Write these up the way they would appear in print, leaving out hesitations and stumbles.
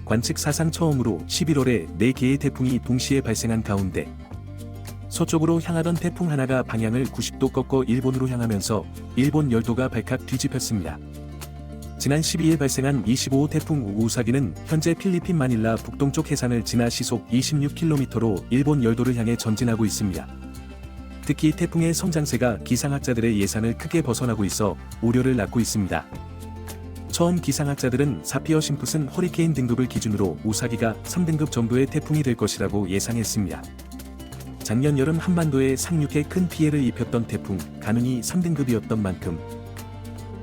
관측 사상 처음으로 11월에 4개의 태풍이 동시에 발생한 가운데 서쪽으로 향하던 태풍 하나가 방향을 90도 꺾어 일본으로 향하면서 일본 열도가 발칵 뒤집혔습니다. 지난 12일 발생한 25호 태풍 우사기는 현재 필리핀 마닐라 북동쪽 해상을 지나 시속 26km로 일본 열도를 향해 전진하고 있습니다. 특히 태풍의 성장세가 기상학자들의 예상을 크게 벗어나고 있어 우려를 낳고 있습니다. 처음 기상학자들은 사피어 심프슨 허리케인 등급을 기준으로 우사기가 3등급 정도의 태풍이 될 것이라고 예상했습니다. 작년 여름 한반도에 상륙해 큰 피해를 입혔던 태풍 가눈이 3등급이었던 만큼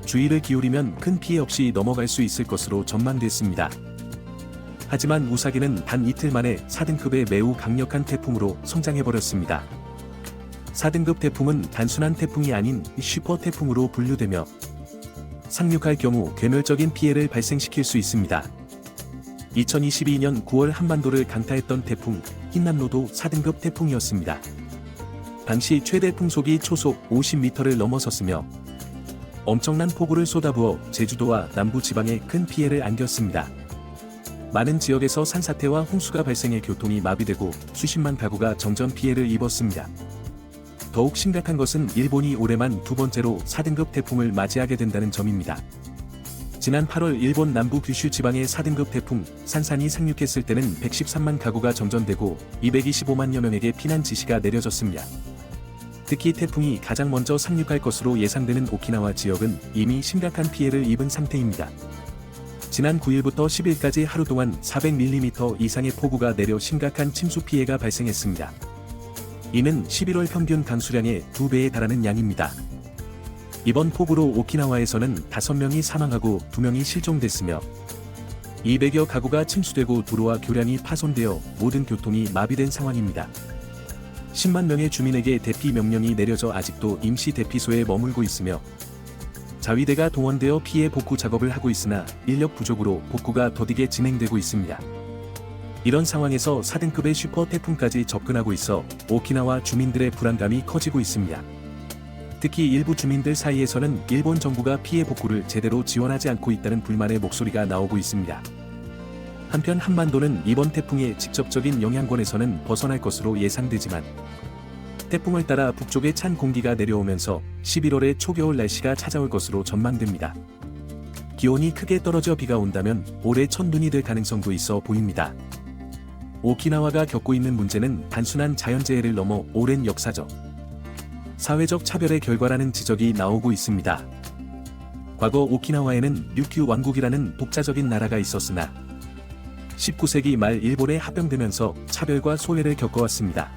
주의를 기울이면 큰 피해 없이 넘어갈 수 있을 것으로 전망됐습니다. 하지만 우사기는 단 이틀 만에 4등급의 매우 강력한 태풍으로 성장해버렸습니다. 4등급 태풍은 단순한 태풍이 아닌 슈퍼 태풍으로 분류되며 상륙할 경우 괴멸적인 피해를 발생시킬 수 있습니다. 2022년 9월 한반도를 강타했던 태풍 흰남노도 4등급 태풍이었습니다. 당시 최대 풍속이 초속 50m를 넘어섰으며 엄청난 폭우를 쏟아부어 제주도와 남부 지방에 큰 피해를 안겼습니다. 많은 지역에서 산사태와 홍수가 발생해 교통이 마비되고 수십만 가구가 정전 피해를 입었습니다. 더욱 심각한 것은 일본이 올해만 두 번째로 4등급 태풍을 맞이하게 된다는 점입니다. 지난 8월 일본 남부 규슈 지방의 4등급 태풍 산산이 상륙했을 때는 113만 가구가 정전되고 225만여 명에게 피난 지시가 내려졌습니다. 특히 태풍이 가장 먼저 상륙할 것으로 예상되는 오키나와 지역은 이미 심각한 피해를 입은 상태입니다. 지난 9일부터 10일까지 하루 동안 400mm 이상의 폭우가 내려 심각한 침수 피해가 발생했습니다. 이는 11월 평균 강수량의 2배에 달하는 양입니다. 이번 폭우로 오키나와에서는 5명이 사망하고 2명이 실종됐으며 200여 가구가 침수되고 도로와 교량이 파손되어 모든 교통이 마비된 상황입니다. 10만 명의 주민에게 대피 명령이 내려져 아직도 임시 대피소에 머물고 있으며 자위대가 동원되어 피해 복구 작업을 하고 있으나 인력 부족으로 복구가 더디게 진행되고 있습니다. 이런 상황에서 4등급의 슈퍼 태풍까지 접근하고 있어 오키나와 주민들의 불안감이 커지고 있습니다. 특히 일부 주민들 사이에서는 일본 정부가 피해 복구를 제대로 지원하지 않고 있다는 불만의 목소리가 나오고 있습니다. 한편 한반도는 이번 태풍의 직접적인 영향권에서는 벗어날 것으로 예상되지만 태풍을 따라 북쪽에 찬 공기가 내려오면서 11월에 초겨울 날씨가 찾아올 것으로 전망됩니다. 기온이 크게 떨어져 비가 온다면 올해 첫눈이 될 가능성도 있어 보입니다. 오키나와가 겪고 있는 문제는 단순한 자연재해를 넘어 오랜 역사적, 사회적 차별의 결과라는 지적이 나오고 있습니다. 과거 오키나와에는 류큐 왕국이라는 독자적인 나라가 있었으나 19세기 말 일본에 합병되면서 차별과 소외를 겪어왔습니다.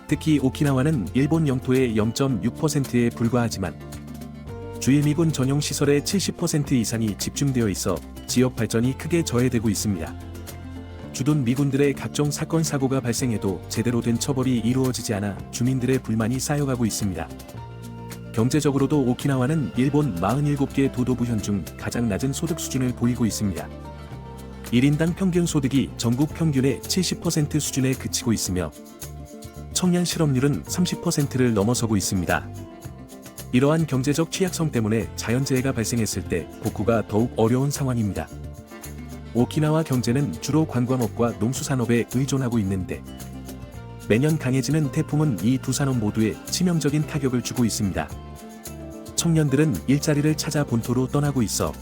특히 오키나와는 일본 영토의 0.6%에 불과하지만 주일미군 전용 시설의 70% 이상이 집중되어 있어 지역 발전이 크게 저해되고 있습니다. 주둔 미군들의 각종 사건 사고가 발생해도 제대로 된 처벌이 이루어지지 않아 주민들의 불만이 쌓여가고 있습니다. 경제적으로도 오키나와는 일본 47개 도도부현 중 가장 낮은 소득 수준을 보이고 있습니다. 1인당 평균 소득이 전국 평균의 70% 수준에 그치고 있으며 청년 실업률은 30%를 넘어서고 있습니다. 이러한 경제적 취약성 때문에 자연재해가 발생했을 때 복구가 더욱 어려운 상황입니다. 오키나와 경제는 주로 관광업과 농수산업에 의존하고 있는데 매년 강해지는 태풍은 이 두 산업 모두에 치명적인 타격을 주고 있습니다. 청년들은 일자리를 찾아 본토로 떠나고 있어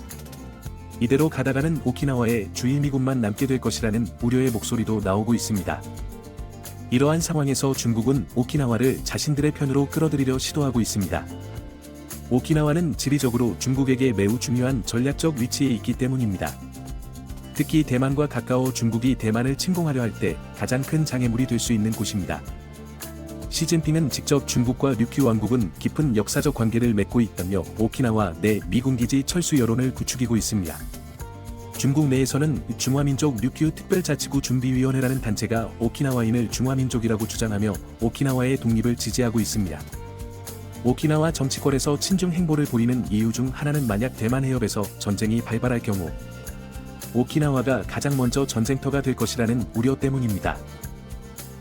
이대로 가다가는 오키나와에 주일미군만 남게 될 것이라는 우려의 목소리도 나오고 있습니다. 이러한 상황에서 중국은 오키나와를 자신들의 편으로 끌어들이려 시도하고 있습니다. 오키나와는 지리적으로 중국에게 매우 중요한 전략적 위치에 있기 때문입니다. 특히 대만과 가까워 중국이 대만을 침공하려 할 때 가장 큰 장애물이 될 수 있는 곳입니다. 시진핑은 직접 중국과 류큐 왕국은 깊은 역사적 관계를 맺고 있다며 오키나와 내 미군기지 철수 여론을 부추기고 있습니다. 중국 내에서는 중화민족 류큐 특별자치구 준비위원회라는 단체가 오키나와인을 중화민족이라고 주장하며 오키나와의 독립을 지지하고 있습니다. 오키나와 정치권에서 친중 행보를 보이는 이유 중 하나는 만약 대만 해협에서 전쟁이 발발할 경우 오키나와가 가장 먼저 전쟁터가 될 것이라는 우려 때문입니다.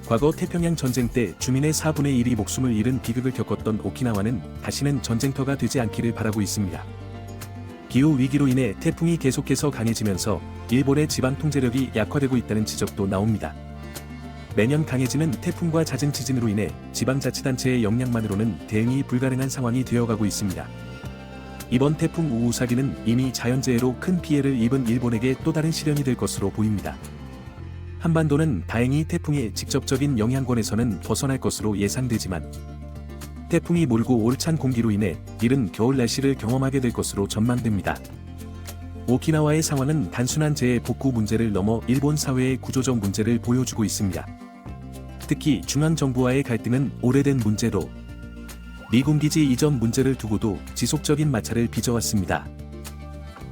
과거 태평양 전쟁 때 주민의 4분의 1이 목숨을 잃은 비극을 겪었던 오키나와는 다시는 전쟁터가 되지 않기를 바라고 있습니다. 기후 위기로 인해 태풍이 계속해서 강해지면서 일본의 지방 통제력이 약화되고 있다는 지적도 나옵니다. 매년 강해지는 태풍과 잦은 지진으로 인해 지방자치단체의 역량만으로는 대응이 불가능한 상황이 되어가고 있습니다. 이번 태풍 우우사기는 이미 자연재해로 큰 피해를 입은 일본에게 또 다른 시련이 될 것으로 보입니다. 한반도는 다행히 태풍의 직접적인 영향권에서는 벗어날 것으로 예상되지만 태풍이 몰고 올 찬 공기로 인해 이른 겨울 날씨를 경험하게 될 것으로 전망됩니다. 오키나와의 상황은 단순한 재해 복구 문제를 넘어 일본 사회의 구조적 문제를 보여주고 있습니다. 특히 중앙정부와의 갈등은 오래된 문제로 미군 기지 이전 문제를 두고도 지속적인 마찰을 빚어왔습니다.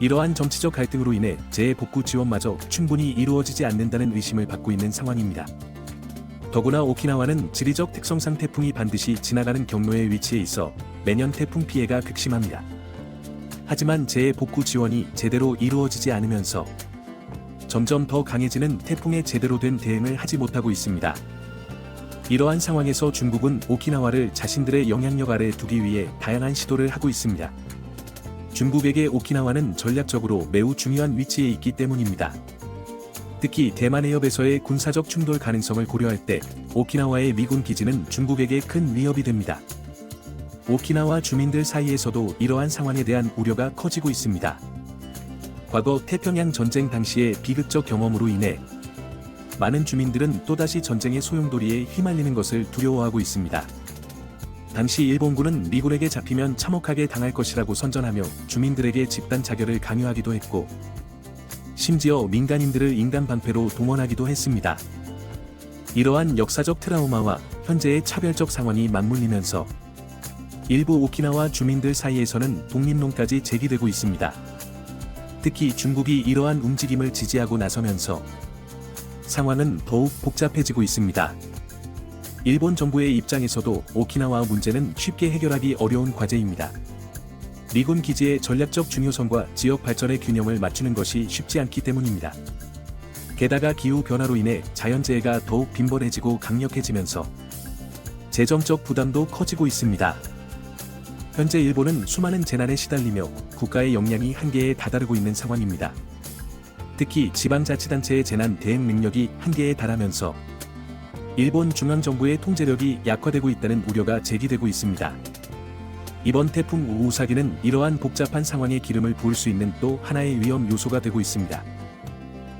이러한 정치적 갈등으로 인해 재해 복구 지원마저 충분히 이루어지지 않는다는 의심을 받고 있는 상황입니다. 더구나 오키나와는 지리적 특성상 태풍이 반드시 지나가는 경로에 위치해 있어 매년 태풍 피해가 극심합니다. 하지만 재해 복구 지원이 제대로 이루어지지 않으면서 점점 더 강해지는 태풍에 제대로 된 대응을 하지 못하고 있습니다. 이러한 상황에서 중국은 오키나와를 자신들의 영향력 아래 두기 위해 다양한 시도를 하고 있습니다. 중국에게 오키나와는 전략적으로 매우 중요한 위치에 있기 때문입니다. 특히 대만 해협에서의 군사적 충돌 가능성을 고려할 때 오키나와의 미군 기지는 중국에게 큰 위협이 됩니다. 오키나와 주민들 사이에서도 이러한 상황에 대한 우려가 커지고 있습니다. 과거 태평양 전쟁 당시의 비극적 경험으로 인해 많은 주민들은 또다시 전쟁의 소용돌이에 휘말리는 것을 두려워하고 있습니다. 당시 일본군은 미군에게 잡히면 참혹하게 당할 것이라고 선전하며 주민들에게 집단 자결을 강요하기도 했고 심지어 민간인들을 인간 방패로 동원하기도 했습니다. 이러한 역사적 트라우마와 현재의 차별적 상황이 맞물리면서 일부 오키나와 주민들 사이에서는 독립론까지 제기되고 있습니다. 특히 중국이 이러한 움직임을 지지하고 나서면서 상황은 더욱 복잡해지고 있습니다. 일본 정부의 입장에서도 오키나와 문제는 쉽게 해결하기 어려운 과제입니다. 미군 기지의 전략적 중요성과 지역 발전의 균형을 맞추는 것이 쉽지 않기 때문입니다. 게다가 기후 변화로 인해 자연재해가 더욱 빈번해지고 강력해지면서 재정적 부담도 커지고 있습니다. 현재 일본은 수많은 재난에 시달리며 국가의 역량이 한계에 다다르고 있는 상황입니다. 특히 지방자치단체의 재난 대응 능력이 한계에 달하면서 일본 중앙정부의 통제력이 약화되고 있다는 우려가 제기되고 있습니다. 이번 태풍 우우사기는 이러한 복잡한 상황에 기름을 부을 수 있는 또 하나의 위험 요소가 되고 있습니다.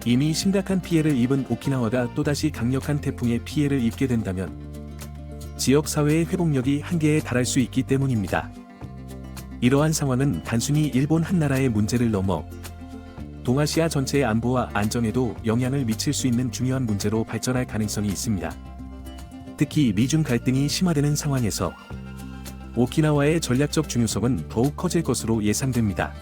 이미 심각한 피해를 입은 오키나와가 또다시 강력한 태풍의 피해를 입게 된다면 지역 사회의 회복력이 한계에 달할 수 있기 때문입니다. 이러한 상황은 단순히 일본 한 나라의 문제를 넘어 동아시아 전체의 안보와 안정에도 영향을 미칠 수 있는 중요한 문제로 발전할 가능성이 있습니다. 특히 미중 갈등이 심화되는 상황에서 오키나와의 전략적 중요성은 더욱 커질 것으로 예상됩니다.